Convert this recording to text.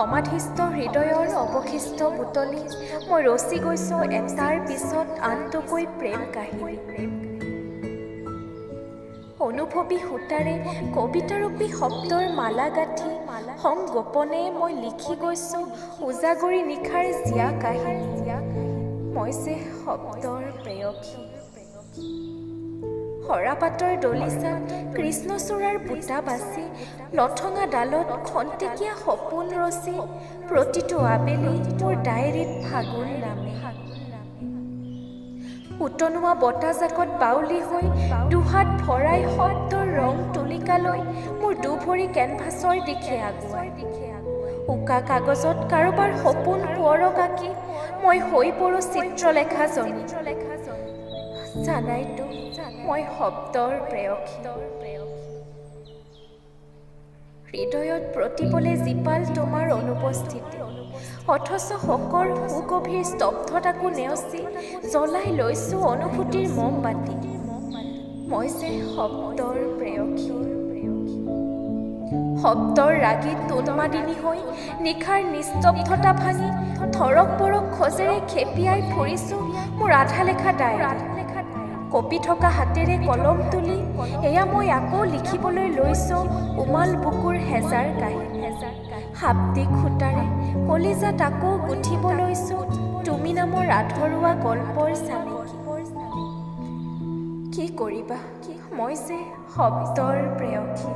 সমাধিস্থ হৃদয়ৰ অৱশিষ্ট বুটলি মই ৰচি গৈছোঁ এটাৰ পিছত আনটোকৈ প্ৰেম কাহিনী। অনুভৱী সূতাৰে কবিতাৰূপী শব্দৰ মালা গাঁঠি সং গোপনে মই লিখি গৈছোঁ উজাগৰি নিশাৰ জীয়া কাহিনী। মই যে শব্দৰ প্ৰেয়সী। সৰাপাতৰ দলিচাত কৃষ্ণচূড়াৰ বুটা বাচি লঠঙা ডালত খন্তেকীয়া সপোন ৰচি প্ৰতিটো আবেলি মোৰ ডায়েৰীত ফাগুন নামে। উতনোৱা বতাহজাকত বাউলি হৈ দুহাত ভৰাই শব্দৰ ৰং তুলিকালৈ মোৰ দুভৰি কেনভাছৰ দিশে আগুৱাই। উকা কাগজত কাৰোবাৰ সপোন কোঁৱৰক আঁকি মই হৈ পৰোঁ চিত্ৰলেখাজনী। জানাইতো মই শব্দৰ প্ৰেয়সী। হৃদয়ত প্ৰতিপলে জীপাল তোমাৰ অনুপস্থিতি, অথচ শোকৰ সুগভীৰ স্তব্ধতাকো নেওচি জ্বলাই লৈছোঁ অনুভূতিৰ মমবাতি। মই যে শব্দৰ প্ৰেয়সী। শব্দৰ ৰাগীত উন্মাদিনী হৈ নিশাৰ নিস্তব্ধতা ভাঙি থৰক বৰক খোজেৰে খেপিয়াই ফুৰিছোঁ মোৰ আধা লেখা ডায়েৰী। কপি থকা হাতেৰে কলম তুলি এয়া মই আকৌ লিখিবলৈ লৈছোঁ উমাল বুকুৰ হেজাৰ কাহিনী। শাব্দিক সূতাৰে কলিজাত আকৌ গুঠিব লৈছোঁ তুমি নামৰ আধৰুৱা গল্পৰ চানেকি। কি কৰিবা মই যে শব্দৰ প্ৰেয়সী।